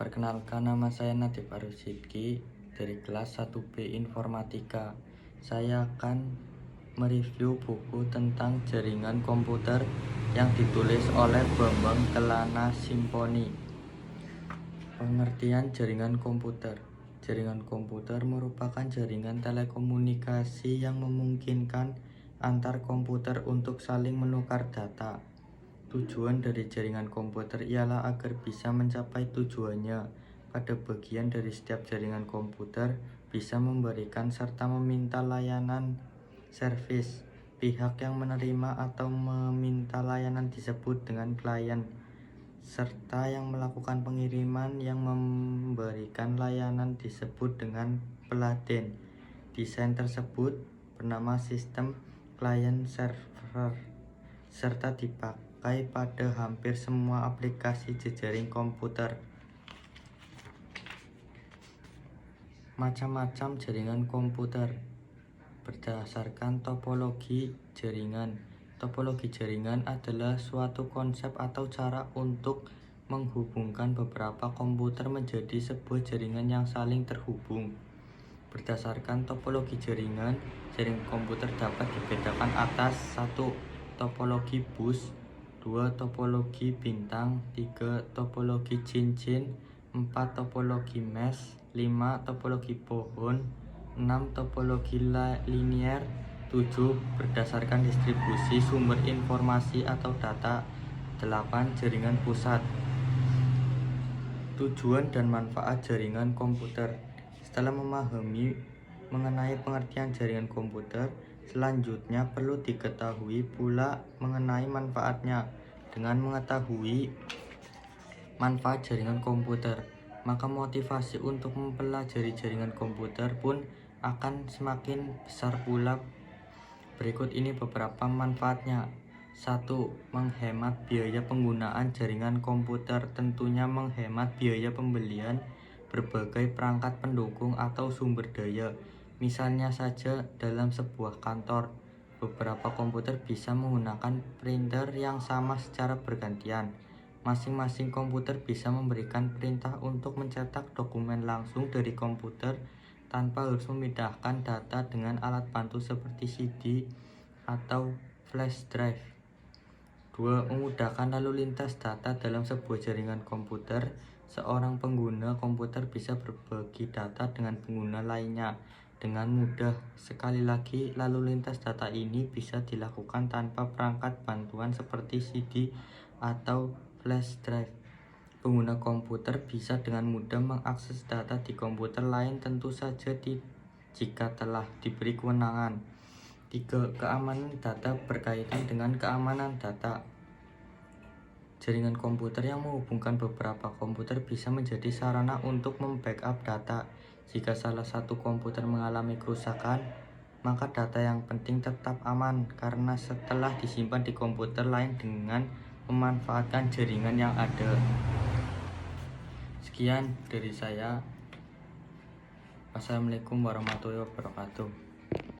Perkenalkan, nama saya Nadib Arusidki dari kelas 1B Informatika. Saya akan mereview buku tentang jaringan komputer yang ditulis oleh Bambang Kelana Simponi. Pengertian jaringan komputer. Jaringan komputer merupakan jaringan telekomunikasi yang memungkinkan antar komputer untuk saling menukar data. Tujuan dari jaringan komputer ialah agar bisa mencapai tujuannya. Pada bagian dari setiap jaringan komputer bisa memberikan serta meminta layanan servis. Pihak yang menerima atau meminta layanan disebut dengan klien, serta yang melakukan pengiriman yang memberikan layanan disebut dengan peladen. Desain tersebut bernama sistem client server, serta dipakai pada hampir semua aplikasi jejaring komputer. Macam-macam jaringan komputer berdasarkan topologi jaringan. Topologi jaringan adalah suatu konsep atau cara untuk menghubungkan beberapa komputer menjadi sebuah jaringan yang saling terhubung. Berdasarkan topologi jaringan, jaringan komputer dapat dibedakan atas 1. Topologi bus, 2. Topologi bintang, 3. Topologi cincin, 4. Topologi mesh, 5. Topologi pohon, 6. Topologi linier, 7. Berdasarkan distribusi sumber informasi atau data, 8. Jaringan pusat. Tujuan dan manfaat jaringan komputer. Setelah memahami mengenai pengertian jaringan komputer, selanjutnya perlu diketahui pula mengenai manfaatnya. Dengan mengetahui manfaat jaringan komputer, maka motivasi untuk mempelajari jaringan komputer pun akan semakin besar pula. Berikut ini beberapa manfaatnya. 1. Menghemat biaya penggunaan jaringan komputer. Tentunya menghemat biaya pembelian berbagai perangkat pendukung atau sumber daya. Misalnya saja dalam sebuah kantor, beberapa komputer bisa menggunakan printer yang sama secara bergantian. Masing-masing komputer bisa memberikan perintah untuk mencetak dokumen langsung dari komputer tanpa harus memindahkan data dengan alat bantu seperti CD atau flash drive. 2. Memudahkan lalu lintas data dalam sebuah jaringan komputer. Seorang pengguna komputer bisa berbagi data dengan pengguna lainnya dengan mudah. Sekali lagi, lalu lintas data ini bisa dilakukan tanpa perangkat bantuan seperti CD atau flash drive. Pengguna komputer bisa dengan mudah mengakses data di komputer lain, tentu saja jika telah diberi kewenangan. 3. Keamanan data. Berkaitan dengan keamanan data, jaringan komputer yang menghubungkan beberapa komputer bisa menjadi sarana untuk membackup data. Jika salah satu komputer mengalami kerusakan, maka data yang penting tetap aman karena setelah disimpan di komputer lain dengan memanfaatkan jaringan yang ada. Sekian dari saya. Wassalamualaikum warahmatullahi wabarakatuh.